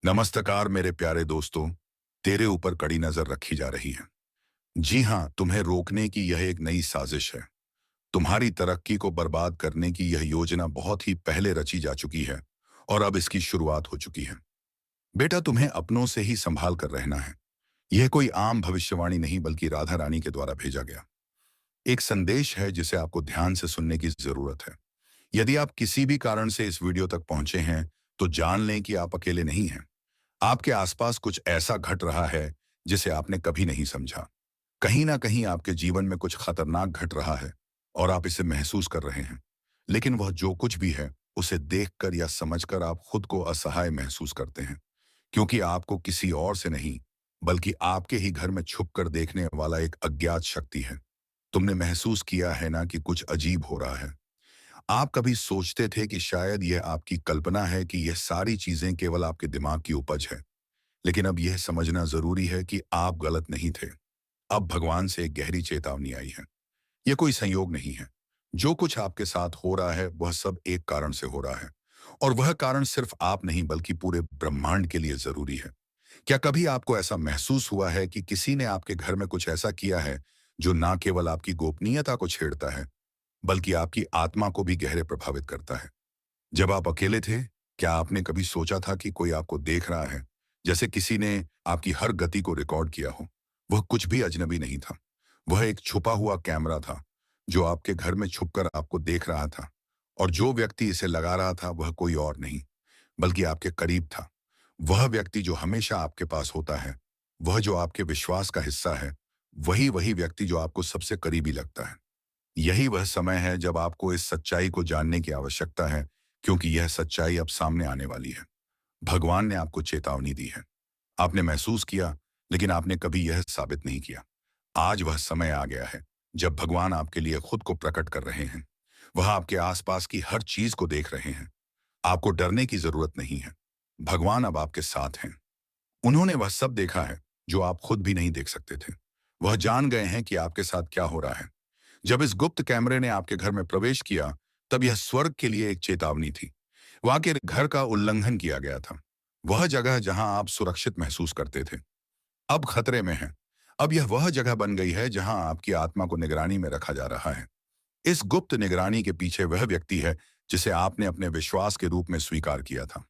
नमस्कार मेरे प्यारे दोस्तों। तेरे ऊपर कड़ी नजर रखी जा रही है। जी हाँ, तुम्हें रोकने की यह एक नई साजिश है। तुम्हारी तरक्की को बर्बाद करने की यह योजना बहुत ही पहले रची जा चुकी है और अब इसकी शुरुआत हो चुकी है। बेटा, तुम्हें अपनों से ही संभाल कर रहना है। यह कोई आम भविष्यवाणी नहीं बल्कि राधा रानी के द्वारा भेजा गया एक संदेश है जिसे आपको ध्यान से सुनने की जरूरत है। यदि आप किसी भी कारण से इस वीडियो तक पहुंचे हैं तो जान लें कि आप अकेले नहीं हैं। आपके आसपास कुछ ऐसा घट रहा है जिसे आपने कभी नहीं समझा। कहीं ना कहीं आपके जीवन में कुछ खतरनाक घट रहा है और आप इसे महसूस कर रहे हैं। लेकिन वह जो कुछ भी है उसे देखकर या समझकर आप खुद को असहाय महसूस करते हैं, क्योंकि आपको किसी और से नहीं बल्कि आपके ही घर में छुप कर देखने वाला एक अज्ञात शक्ति है। तुमने महसूस किया है ना कि कुछ अजीब हो रहा है। आप कभी सोचते थे कि शायद यह आपकी कल्पना है, कि यह सारी चीजें केवल आपके दिमाग की उपज है। लेकिन अब यह समझना जरूरी है कि आप गलत नहीं थे। अब भगवान से एक गहरी चेतावनी आई है। यह कोई संयोग नहीं है। जो कुछ आपके साथ हो रहा है वह सब एक कारण से हो रहा है, और वह कारण सिर्फ आप नहीं बल्कि पूरे ब्रह्मांड के लिए जरूरी है। क्या कभी आपको ऐसा महसूस हुआ है कि किसी ने आपके घर में कुछ ऐसा किया है जो ना केवल आपकी गोपनीयता को छेड़ता है बल्कि आपकी आत्मा को भी गहरे प्रभावित करता है? जब आप अकेले थे, क्या आपने कभी सोचा था कि कोई आपको देख रहा है, जैसे किसी ने आपकी हर गति को रिकॉर्ड किया हो? वह कुछ भी अजनबी नहीं था। वह एक छुपा हुआ कैमरा था जो आपके घर में छुपकर आपको देख रहा था। और जो व्यक्ति इसे लगा रहा था वह कोई और नहीं बल्कि आपके करीब था। वह व्यक्ति जो हमेशा आपके पास होता है, वह जो आपके विश्वास का हिस्सा है, वही वही व्यक्ति जो आपको सबसे करीबी लगता है। यही वह समय है जब आपको इस सच्चाई को जानने की आवश्यकता है, क्योंकि यह सच्चाई अब सामने आने वाली है। भगवान ने आपको चेतावनी दी है। आपने महसूस किया, लेकिन आपने कभी यह साबित नहीं किया। आज वह समय आ गया है जब भगवान आपके लिए खुद को प्रकट कर रहे हैं। वह आपके आसपास की हर चीज को देख रहे हैं। आपको डरने की जरूरत नहीं है। भगवान अब आपके साथ हैं। उन्होंने वह सब देखा है जो आप खुद भी नहीं देख सकते थे। वह जान गए हैं कि आपके साथ क्या हो रहा है। जब इस गुप्त कैमरे ने आपके घर में प्रवेश किया, तब यह स्वर्ग के लिए एक चेतावनी थी। वहां के घर का उल्लंघन किया गया था। वह जगह जहां आप सुरक्षित महसूस करते थे, अब खतरे में है। अब यह वह जगह बन गई है जहां आपकी आत्मा को निगरानी में रखा जा रहा है। इस गुप्त निगरानी के पीछे वह व्यक्ति है जिसे आपने अपने विश्वास के रूप में स्वीकार किया था।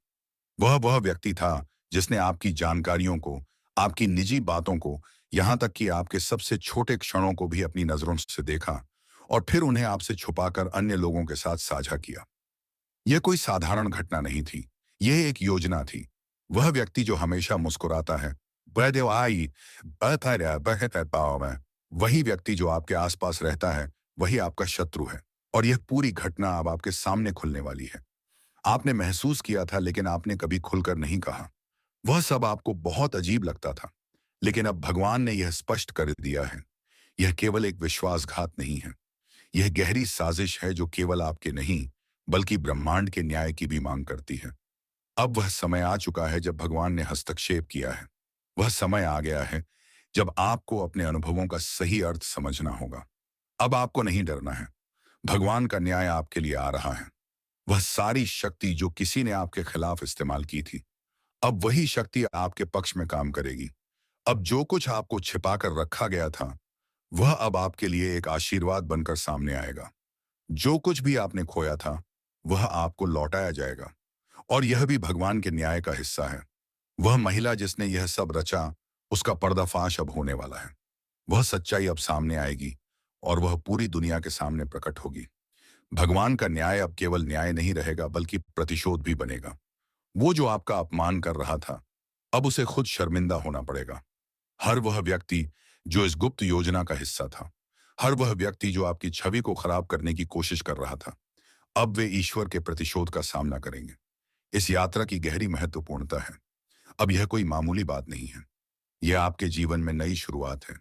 वह व्यक्ति था जिसने आपकी जानकारियों को, आपकी निजी बातों को, यहां तक कि आपके सबसे छोटे क्षणों को भी अपनी नजरों से देखा और फिर उन्हें आपसे छुपाकर अन्य लोगों के साथ साझा किया। यह कोई साधारण घटना नहीं थी। यह एक योजना थी। वह व्यक्ति जो हमेशा मुस्कुराता है, बदेवाई, बतरा, बहतर पाव में, वही व्यक्ति जो आपके आसपास रहता है, वही आपका शत्रु है। और यह पूरी घटना अब आपके सामने खुलने वाली है। आपने महसूस किया था लेकिन आपने कभी खुलकर नहीं कहा। वह सब आपको बहुत अजीब लगता था। लेकिन अब भगवान ने यह स्पष्ट कर दिया है। यह केवल एक विश्वासघात नहीं है। यह गहरी साजिश है जो केवल आपके नहीं बल्कि ब्रह्मांड के न्याय की भी मांग करती है। अब वह समय आ चुका है जब भगवान ने हस्तक्षेप किया है। वह समय आ गया है जब आपको अपने अनुभवों का सही अर्थ समझना होगा। अब आपको नहीं डरना है। भगवान का न्याय आपके लिए आ रहा है। वह सारी शक्ति जो किसी ने आपके खिलाफ इस्तेमाल की थी, अब वही शक्ति आपके पक्ष में काम करेगी। अब जो कुछ आपको छिपा कर रखा गया था, वह अब आपके लिए एक आशीर्वाद बनकर सामने आएगा। जो कुछ भी आपने खोया था, वह आपको लौटाया जाएगा। और यह भी भगवान के न्याय का हिस्सा है। वह महिला जिसने यह सब रचा, उसका पर्दाफाश अब होने वाला है। वह सच्चाई अब सामने आएगी और वह पूरी दुनिया के सामने प्रकट होगी। भगवान का न्याय अब केवल न्याय नहीं रहेगा बल्कि प्रतिशोध भी बनेगा। वो जो आपका अपमान कर रहा था, अब उसे खुद शर्मिंदा होना पड़ेगा। हर वह व्यक्ति जो इस गुप्त योजना का हिस्सा था, हर वह व्यक्ति जो आपकी छवि को खराब करने की कोशिश कर रहा था, अब वे ईश्वर के प्रतिशोध का सामना करेंगे। इस यात्रा की गहरी महत्वपूर्णता है। अब यह कोई मामूली बात नहीं है। यह आपके जीवन में नई शुरुआत है।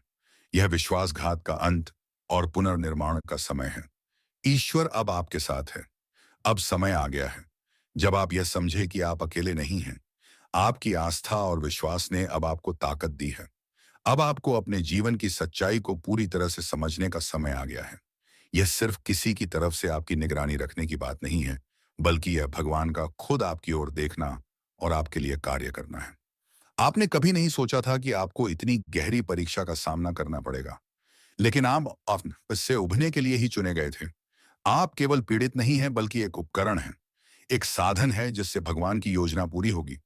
यह विश्वासघात का अंत और पुनर्निर्माण का समय है। ईश्वर अब आपके साथ है। अब समय आ गया है जब आप यह समझे कि आप अकेले नहीं हैं। आपकी आस्था और विश्वास ने अब आपको ताकत दी है। अब आपको अपने जीवन की सच्चाई को पूरी तरह से समझने का समय आ गया है। यह सिर्फ किसी की तरफ से आपकी निगरानी रखने की बात नहीं है, बल्कि यह भगवान का खुद आपकी ओर देखना और आपके लिए कार्य करना है। आपने कभी नहीं सोचा था कि आपको इतनी गहरी परीक्षा का सामना करना पड़ेगा, लेकिन आप इससे उभरने के लिए ही चुने गए थे। आप केवल पीड़ित नहीं हैं, बल्कि एक उपकरण हैं, एक साधन है जिससे भगवान की योजना पूरी होगी।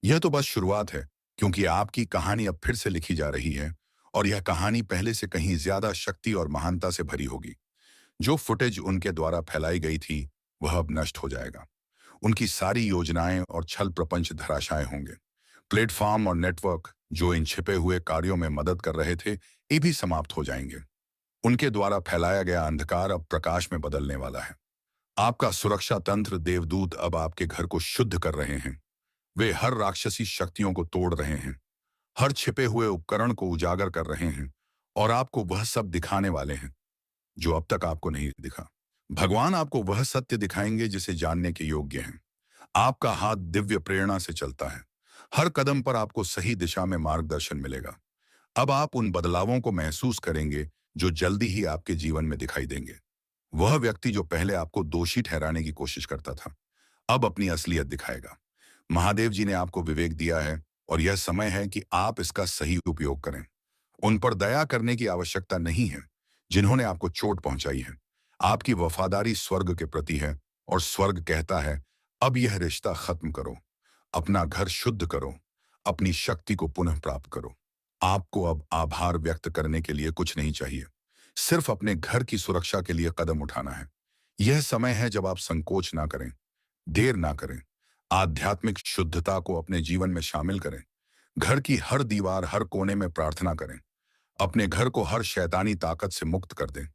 यह तो बस शुरुआत है, क्योंकि आपकी कहानी अब फिर से लिखी जा रही है, और यह कहानी पहले से कहीं ज्यादा शक्ति और महानता से भरी होगी। जो फुटेज उनके द्वारा फैलाई गई थी, वह अब नष्ट हो जाएगा। उनकी सारी योजनाएं और छल प्रपंच धराशायी होंगे। प्लेटफॉर्म और नेटवर्क जो इन छिपे हुए कार्यों में मदद कर रहे थे, ये भी समाप्त हो जाएंगे। उनके द्वारा फैलाया गया अंधकार अब प्रकाश में बदलने वाला है। आपका सुरक्षा तंत्र देवदूत अब आपके घर को शुद्ध कर रहे हैं। वे हर राक्षसी शक्तियों को तोड़ रहे हैं, हर छिपे हुए उपकरण को उजागर कर रहे हैं, और आपको वह सब दिखाने वाले हैं जो अब तक आपको नहीं दिखा। भगवान आपको वह सत्य दिखाएंगे जिसे जानने के योग्य हैं। आपका हाथ दिव्य प्रेरणा से चलता है। हर कदम पर आपको सही दिशा में मार्गदर्शन मिलेगा। अब आप उन बदलावों को महसूस करेंगे जो जल्दी ही आपके जीवन में दिखाई देंगे। वह व्यक्ति जो पहले आपको दोषी ठहराने की कोशिश करता था, अब अपनी असलियत दिखाएगा। महादेव जी ने आपको विवेक दिया है, और यह समय है कि आप इसका सही उपयोग करें। उन पर दया करने की आवश्यकता नहीं है जिन्होंने आपको चोट पहुंचाई है। आपकी वफादारी स्वर्ग के प्रति है, और स्वर्ग कहता है, अब यह रिश्ता खत्म करो, अपना घर शुद्ध करो, अपनी शक्ति को पुनः प्राप्त करो। आपको अब आभार व्यक्त करने के लिए कुछ नहीं चाहिए, सिर्फ अपने घर की सुरक्षा के लिए कदम उठाना है। यह समय है जब आप संकोच ना करें, देर ना करें। आध्यात्मिक शुद्धता को अपने जीवन में शामिल करें। घर की हर दीवार, हर कोने में प्रार्थना करें। अपने घर को हर शैतानी ताकत से मुक्त कर दें।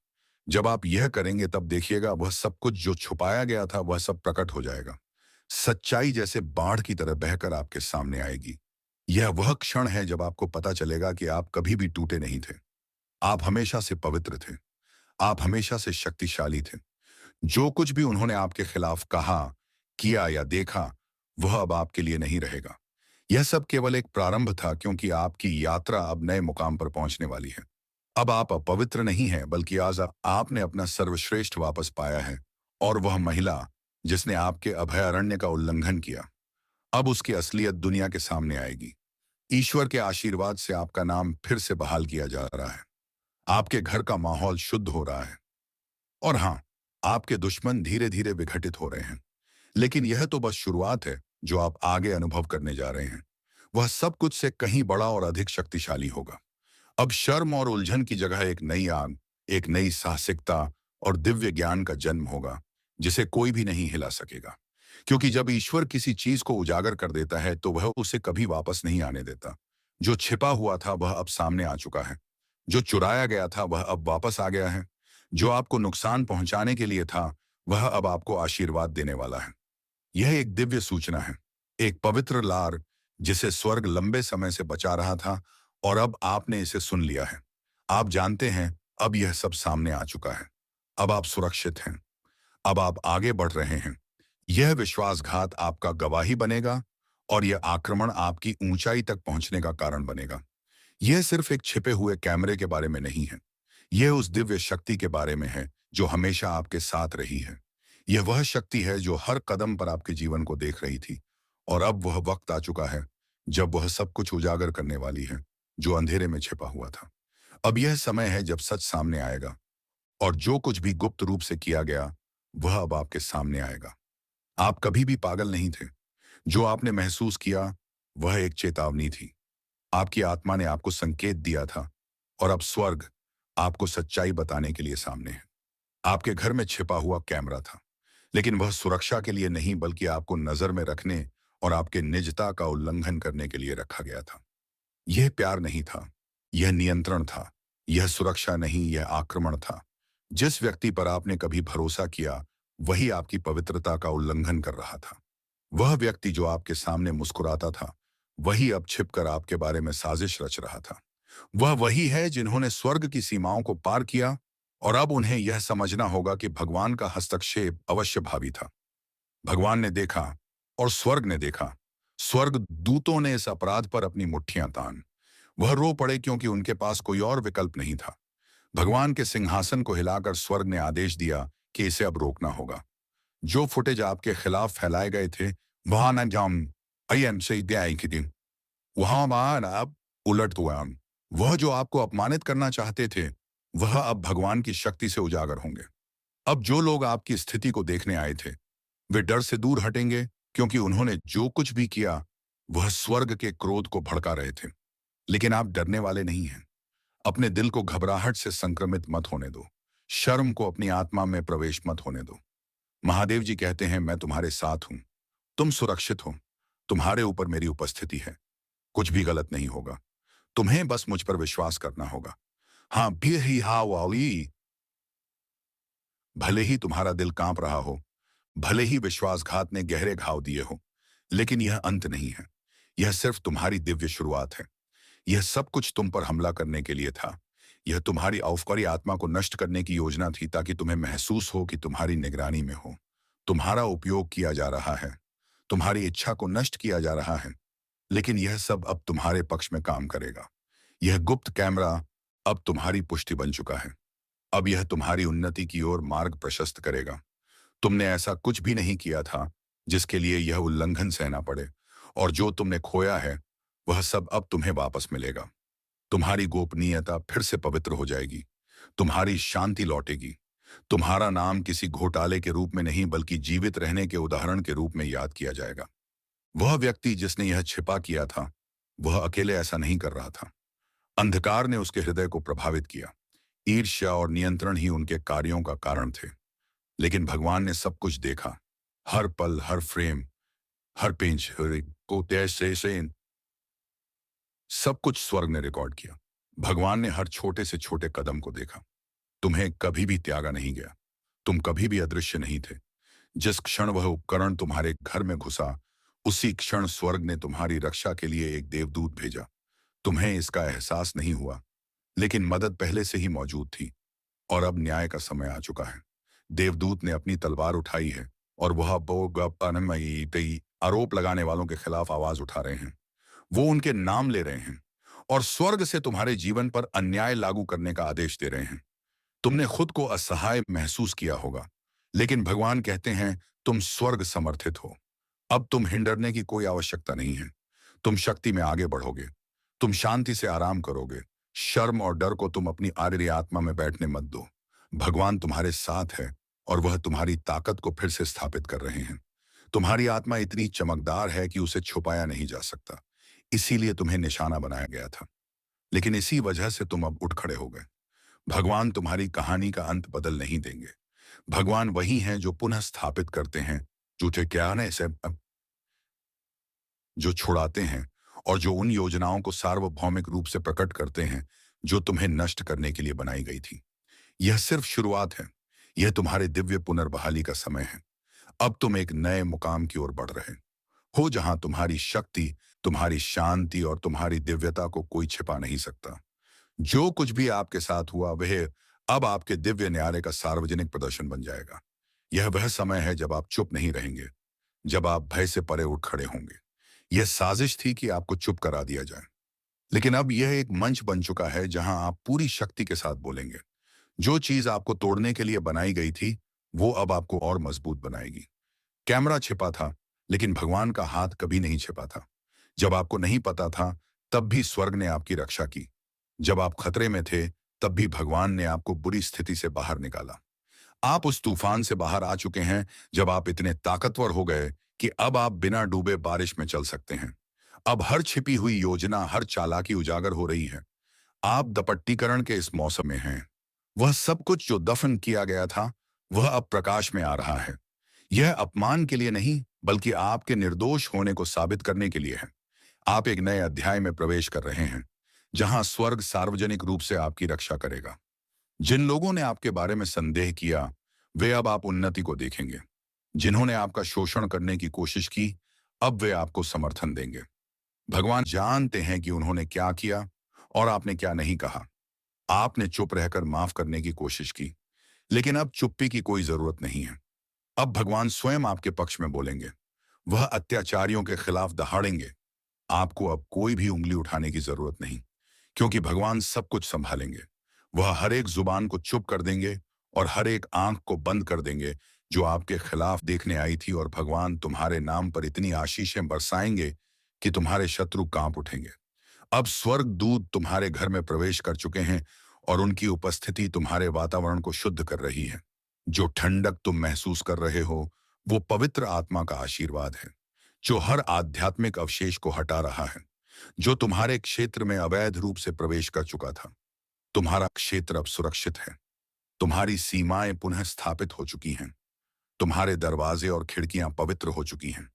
जब आप यह करेंगे, तब देखिएगा वह सब कुछ जो छुपाया गया था, वह सब प्रकट हो जाएगा। सच्चाई जैसे बाढ़ की तरह बहकर आपके सामने आएगी। यह वह क्षण है जब आपको पता चलेगा कि आप कभी भी टूटे नहीं थे। आप हमेशा से पवित्र थे। आप हमेशा से शक्तिशाली थे। जो कुछ भी उन्होंने आपके खिलाफ कहा, किया या देखा, वह अब आपके लिए नहीं रहेगा। यह सब केवल एक प्रारंभ था, क्योंकि आपकी यात्रा अब नए मुकाम पर पहुंचने वाली है। अब आप अपवित्र नहीं हैं, बल्कि आज आपने अपना सर्वश्रेष्ठ वापस पाया है। और वह महिला जिसने आपके अभयारण्य का उल्लंघन किया, अब उसकी असलियत दुनिया के सामने आएगी। ईश्वर के आशीर्वाद से आपका नाम फिर से बहाल किया जा रहा है। आपके घर का माहौल शुद्ध हो रहा है। और हाँ, आपके दुश्मन धीरे धीरे विघटित हो रहे हैं। लेकिन यह तो बस शुरुआत है। जो आप आगे अनुभव करने जा रहे हैं, वह सब कुछ से कहीं बड़ा और अधिक शक्तिशाली होगा। अब शर्म और उलझन की जगह एक नई आग, एक नई साहसिकता और दिव्य ज्ञान का जन्म होगा, जिसे कोई भी नहीं हिला सकेगा। क्योंकि जब ईश्वर किसी चीज को उजागर कर देता है, तो वह उसे कभी वापस नहीं आने देता। जो छिपा हुआ था, वह अब सामने आ चुका है। जो चुराया गया था, वह अब वापस आ गया है। जो आपको नुकसान पहुंचाने के लिए था, वह अब आपको आशीर्वाद देने वाला है। यह एक दिव्य सूचना है, एक पवित्र लार जिसे स्वर्ग लंबे समय से बचा रहा था, और अब आपने इसे सुन लिया है। आप जानते हैं, अब यह सब सामने आ चुका है। अब आप सुरक्षित हैं। अब आप आगे बढ़ रहे हैं। यह विश्वासघात आपका गवाही बनेगा, और यह आक्रमण आपकी ऊंचाई तक पहुंचने का कारण बनेगा। यह सिर्फ एक छिपे हुए कैमरे के बारे में नहीं है। यह उस दिव्य शक्ति के बारे में है जो हमेशा आपके साथ रही है। यह वह शक्ति है जो हर कदम पर आपके जीवन को देख रही थी, और अब वह वक्त आ चुका है जब वह सब कुछ उजागर करने वाली है जो अंधेरे में छिपा हुआ था। अब यह समय है जब सच सामने आएगा, और जो कुछ भी गुप्त रूप से किया गया, वह अब आपके सामने आएगा। आप कभी भी पागल नहीं थे। जो आपने महसूस किया, वह एक चेतावनी थी। आपकी आत्मा ने आपको संकेत दिया था, और अब स्वर्ग आपको सच्चाई बताने के लिए सामने है। आपके घर में छिपा हुआ कैमरा था, लेकिन वह सुरक्षा के लिए नहीं, बल्कि आपको नजर में रखने और आपके निजता का उल्लंघन करने के लिए रखा गया था। यह प्यार नहीं था, यह नियंत्रण था। यह सुरक्षा नहीं, यह आक्रमण था। जिस व्यक्ति पर आपने कभी भरोसा किया, वही आपकी पवित्रता का उल्लंघन कर रहा था। वह व्यक्ति जो आपके सामने मुस्कुराता था, वही अब छिपकर आपके बारे में साजिश रच रहा था। वह वही है जिन्होंने स्वर्ग की सीमाओं को पार किया, और अब उन्हें यह समझना होगा कि भगवान का हस्तक्षेप अवश्य भावी था। भगवान ने देखा, और स्वर्ग ने देखा। स्वर्ग दूतों ने इस अपराध पर अपनी मुट्ठियां तान। वह रो पड़े, क्योंकि उनके पास कोई और विकल्प नहीं था। भगवान के सिंहासन को हिलाकर स्वर्ग ने आदेश दिया कि इसे अब रोकना होगा। जो फुटेज आपके खिलाफ फैलाए गए थे, वहां न जाम, अयन से दिन वहां मान अब उलट हुआ। वह जो आपको अपमानित करना चाहते थे, वह अब भगवान की शक्ति से उजागर होंगे। अब जो लोग आपकी स्थिति को देखने आए थे, वे डर से दूर हटेंगे, क्योंकि उन्होंने जो कुछ भी किया वह स्वर्ग के क्रोध को भड़का रहे थे। लेकिन आप डरने वाले नहीं हैं। अपने दिल को घबराहट से संक्रमित मत होने दो। शर्म को अपनी आत्मा में प्रवेश मत होने दो। महादेव जी कहते हैं, मैं तुम्हारे साथ हूं। तुम सुरक्षित हो। तुम्हारे ऊपर मेरी उपस्थिति है। कुछ भी गलत नहीं होगा। तुम्हें बस मुझ पर विश्वास करना होगा। हाँ भी ही हा वाली। भले ही तुम्हारा दिल कांप रहा हो, भले ही विश्वासघात ने गहरे घाव दिए हो, लेकिन यह अंत नहीं है। यह सिर्फ तुम्हारी दिव्य शुरुआत है। यह सब कुछ तुम पर हमला करने के लिए था। यह तुम्हारी औफकारी आत्मा को नष्ट करने की योजना थी, ताकि तुम्हें महसूस हो कि तुम्हारी निगरानी में हो। तुम्हारा उपयोग किया जा रहा है। तुम्हारी इच्छा को नष्ट किया जा रहा है। लेकिन यह सब अब तुम्हारे पक्ष में काम करेगा। यह गुप्त कैमरा अब तुम्हारी पुष्टि बन चुका है। अब यह तुम्हारी उन्नति की ओर मार्ग प्रशस्त करेगा। तुमने ऐसा कुछ भी नहीं किया था जिसके लिए यह उल्लंघन सहना पड़े, और जो तुमने खोया है वह सब अब तुम्हें वापस मिलेगा। तुम्हारी गोपनीयता फिर से पवित्र हो जाएगी। तुम्हारी शांति लौटेगी। तुम्हारा नाम किसी घोटाले के रूप में नहीं, बल्कि जीवित रहने के उदाहरण के रूप में याद किया जाएगा। वह व्यक्ति जिसने यह छिपा किया था, वह अकेले ऐसा नहीं कर रहा था। अंधकार ने उसके हृदय को प्रभावित किया। ईर्ष्या और नियंत्रण ही उनके कार्यों का कारण थे। लेकिन भगवान ने सब कुछ देखा। हर पल, हर फ्रेम, हर पेंच को तैसे से सब कुछ स्वर्ग ने रिकॉर्ड किया। भगवान ने हर छोटे से छोटे कदम को देखा। तुम्हें कभी भी त्यागा नहीं गया। तुम कभी भी अदृश्य नहीं थे। जिस क्षण वह उपकरण तुम्हारे घर में घुसा, उसी क्षण स्वर्ग ने तुम्हारी रक्षा के लिए एक देवदूत भेजा। तुम्हें इसका एहसास नहीं हुआ, लेकिन मदद पहले से ही मौजूद थी। और अब न्याय का समय आ चुका है। देवदूत ने अपनी तलवार उठाई है, और वह आरोप लगाने वालों के खिलाफ आवाज उठा रहे हैं। वो उनके नाम ले रहे हैं, और स्वर्ग से तुम्हारे जीवन पर अन्याय लागू करने का आदेश दे रहे हैं। तुमने खुद को असहाय महसूस किया होगा, लेकिन भगवान कहते हैं, तुम स्वर्ग समर्थित हो। अब तुम हिंडरने की कोई आवश्यकता नहीं है। तुम शक्ति में आगे बढ़ोगे। तुम शांति से आराम करोगे। शर्म और डर को तुम अपनी आर्य आत्मा में बैठने मत दो। भगवान तुम्हारे साथ है, और वह तुम्हारी ताकत को फिर से स्थापित कर रहे हैं। तुम्हारी आत्मा इतनी चमकदार है कि उसे छुपाया नहीं जा सकता। इसीलिए तुम्हें निशाना बनाया गया था। लेकिन इसी वजह से तुम अब उठ खड़े हो गए। भगवान तुम्हारी कहानी का अंत बदल नहीं देंगे। भगवान वही हैं जो पुनः स्थापित करते हैं, झूठे ज्ञान से जो छुड़ाते हैं, और जो उन योजनाओं को सार्वभौमिक रूप से प्रकट करते हैं जो तुम्हें नष्ट करने के लिए बनाई गई थी। यह सिर्फ शुरुआत है। यह तुम्हारे दिव्य पुनर्बहाली का समय है। अब तुम एक नए मुकाम की ओर बढ़ रहे हो, जहां तुम्हारी शक्ति, तुम्हारी शांति और तुम्हारी दिव्यता को कोई छिपा नहीं सकता। जो कुछ भी आपके साथ हुआ, वह अब आपके दिव्य न्यारे का सार्वजनिक प्रदर्शन बन जाएगा। यह वह समय है जब आप चुप नहीं रहेंगे, जब आप भय से परे उठ खड़े होंगे। यह साजिश थी कि आपको चुप करा दिया जाए, लेकिन अब यह एक मंच बन चुका है जहां आप पूरी शक्ति के साथ बोलेंगे। जो चीज आपको तोड़ने के लिए बनाई गई थी, वो अब आपको और मजबूत बनाएगी। कैमरा छिपा था, लेकिन भगवान का हाथ कभी नहीं छिपा था। जब आपको नहीं पता था, तब भी स्वर्ग ने आपकी रक्षा की। जब आप खतरे में थे, तब भी भगवान ने आपको बुरी स्थिति से बाहर निकाला। आप उस तूफान से बाहर आ चुके हैं, जब आप इतने ताकतवर हो गए कि अब आप बिना डूबे बारिश में चल सकते हैं। अब हर छिपी हुई योजना, हर चालाकी उजागर हो रही है। आप दपट्टीकरण के इस मौसम में हैं। वह सब कुछ जो दफन किया गया था, वह अब प्रकाश में आ रहा है। यह अपमान के लिए नहीं, बल्कि आपके निर्दोष होने को साबित करने के लिए है। आप एक नए अध्याय में प्रवेश कर रहे हैं, जहां स्वर्ग सार्वजनिक रूप से आपकी रक्षा करेगा। जिन लोगों ने आपके बारे में संदेह किया, वे अब आप उन्नति को देखेंगे। जिन्होंने आपका शोषण करने की कोशिश की, अब वे आपको समर्थन देंगे। भगवान जानते हैं कि उन्होंने क्या किया और आपने क्या नहीं कहा। आपने चुप रहकर माफ करने की कोशिश की, लेकिन अब चुप्पी की कोई जरूरत नहीं है। अब भगवान स्वयं आपके पक्ष में बोलेंगे। वह अत्याचारियों के खिलाफ दहाड़ेंगे। आपको अब कोई भी उंगली उठाने की जरूरत नहीं, क्योंकि भगवान सब कुछ संभालेंगे। वह हर एक जुबान को चुप कर देंगे और हर एक आंख को बंद कर देंगे, जो आपके खिलाफ देखने आई थी, और भगवान तुम्हारे नाम पर इतनी आशीषें बरसाएंगे कि तुम्हारे शत्रु कांप उठेंगे। अब स्वर्ग दूत तुम्हारे घर में प्रवेश कर चुके हैं और उनकी उपस्थिति तुम्हारे वातावरण को शुद्ध कर रही है। जो ठंडक तुम महसूस कर रहे हो, वो पवित्र आत्मा का आशीर्वाद है, जो हर आध्यात्मिक अवशेष को हटा रहा है, जो तुम्हारे क्षेत्र में अवैध रूप से प्रवेश कर चुका था। तुम्हारा क्षेत्र अब सुरक्षित है। तुम्हारी सीमाएं पुनः स्थापित हो चुकी हैं। तुम्हारे दरवाजे और खिड़कियां पवित्र हो चुकी हैं।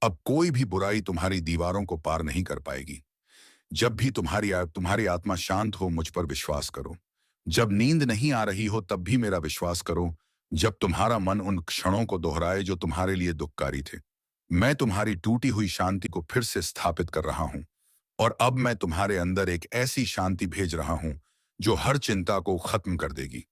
अब कोई भी बुराई तुम्हारी दीवारों को पार नहीं कर पाएगी। जब भी तुम्हारी आत्मा शांत हो, मुझ पर विश्वास करो। जब नींद नहीं आ रही हो, तब भी मेरा विश्वास करो। जब तुम्हारा मन उन क्षणों को दोहराए जो तुम्हारे लिए दुखकारी थे, मैं तुम्हारी टूटी हुई शांति को फिर से स्थापित कर रहा हूं। और अब मैं तुम्हारे अंदर एक ऐसी शांति भेज रहा हूं जो हर चिंता को खत्म कर देगी।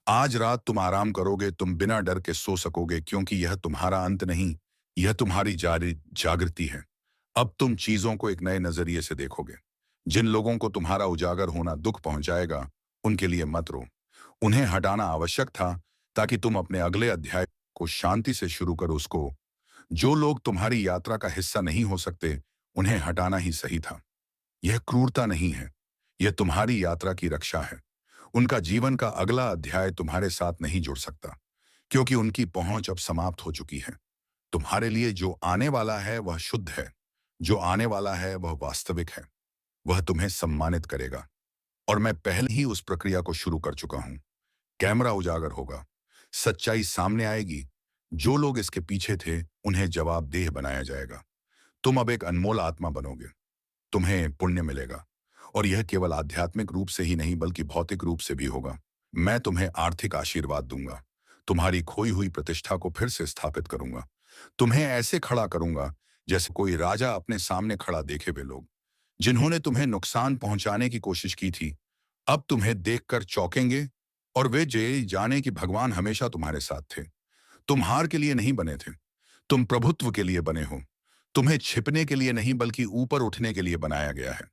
आज रात तुम आराम करोगे, तुम बिना डर के सो सकोगे, क्योंकि यह तुम्हारा अंत नहीं, यह तुम्हारी जारी जागृति है। अब तुम चीजों को एक नए नजरिए से देखोगे। जिन लोगों को तुम्हारा उजागर होना दुख पहुंचाएगा, उनके लिए मत रो। उन्हें हटाना आवश्यक था ताकि तुम अपने अगले अध्याय को शांति से शुरू करो। उसको जो लोग तुम्हारी यात्रा का हिस्सा नहीं हो सकते, उन्हें हटाना ही सही था। यह क्रूरता नहीं है, यह तुम्हारी यात्रा की रक्षा है। उनका जीवन का अगला अध्याय तुम्हारे साथ नहीं जुड़ सकता, क्योंकि उनकी पहुंच अब समाप्त हो चुकी है। तुम्हारे लिए जो आने वाला है वह शुद्ध है, जो आने वाला है वह वास्तविक है, वह तुम्हें सम्मानित करेगा। और मैं पहले ही उस प्रक्रिया को शुरू कर चुका हूं। कैमरा उजागर होगा, सच्चाई सामने आएगी। जो लोग इसके पीछे थे, उन्हें जवाबदेह बनाया जाएगा। तुम अब एक अनमोल आत्मा बनोगे। तुम्हें पुण्य मिलेगा, और यह केवल आध्यात्मिक रूप से ही नहीं बल्कि भौतिक रूप से भी होगा। मैं तुम्हें आर्थिक आशीर्वाद दूंगा, तुम्हारी खोई हुई प्रतिष्ठा को फिर से स्थापित करूंगा। तुम्हें ऐसे खड़ा करूंगा जैसे कोई राजा अपने सामने खड़ा देखे। वे लोग जिन्होंने तुम्हें नुकसान पहुंचाने की कोशिश की थी, अब तुम्हें देखकर चौंकेंगे, और वे ये जाने कि भगवान हमेशा तुम्हारे साथ थे। तुम हार के लिए नहीं बने थे, तुम प्रभुत्व के लिए बने हो। तुम्हें छिपने के लिए नहीं बल्कि ऊपर उठने के लिए बनाया गया है।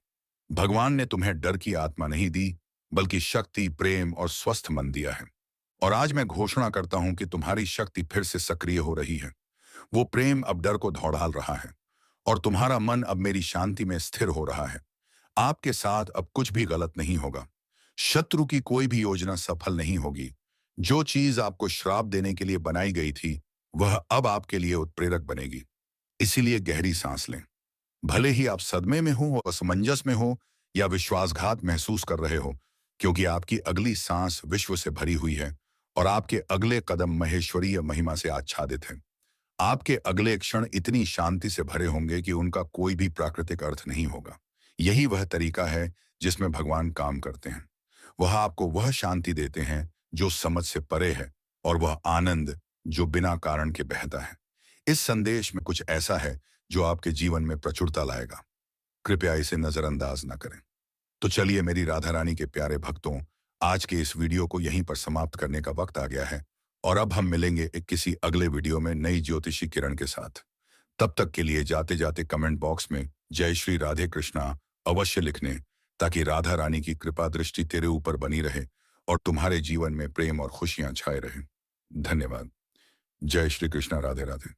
भगवान ने तुम्हें डर की आत्मा नहीं दी, बल्कि शक्ति, प्रेम और स्वस्थ मन दिया है। और आज मैं घोषणा करता हूं कि तुम्हारी शक्ति फिर से सक्रिय हो रही है। वो प्रेम अब डर को दौड़ाल रहा है, और तुम्हारा मन अब मेरी शांति में स्थिर हो रहा है। आपके साथ अब कुछ भी गलत नहीं होगा। शत्रु की कोई भी योजना सफल नहीं होगी। जो चीज आपको श्राप देने के लिए बनाई गई थी, वह अब आपके लिए उत्प्रेरक बनेगी। इसीलिए गहरी सांस लें। भले ही आप सदमे में हो, असमंजस में हो, या विश्वासघात महसूस कर रहे हो, क्योंकि आपकी अगली सांस विश्व से भरी हुई है, और आपके अगले कदम महेश्वरीय महिमा से आच्छादित हैं। आपके अगले क्षण इतनी शांति से भरे होंगे कि उनका कोई भी प्राकृतिक अर्थ नहीं होगा। यही वह तरीका है जिसमें भगवान काम करते हैं। वह आपको वह शांति देते हैं जो समझ से परे है, और वह आनंद जो बिना कारण के बहता है। इस संदेश में कुछ ऐसा है जो आपके जीवन में प्रचुरता लाएगा। कृपया इसे नजरअंदाज न करें। तो चलिए मेरी राधा रानी के प्यारे भक्तों, आज के इस वीडियो को यहीं पर समाप्त करने का वक्त आ गया है, और अब हम मिलेंगे एक किसी अगले वीडियो में नई ज्योतिषी किरण के साथ। तब तक के लिए जाते जाते कमेंट बॉक्स में जय श्री राधे कृष्णा अवश्य लिखने, ताकि राधा रानी की कृपा दृष्टि तेरे ऊपर बनी रहे और तुम्हारे जीवन में प्रेम और खुशियां छाए रहें। धन्यवाद। जय श्री कृष्णा। राधे राधे।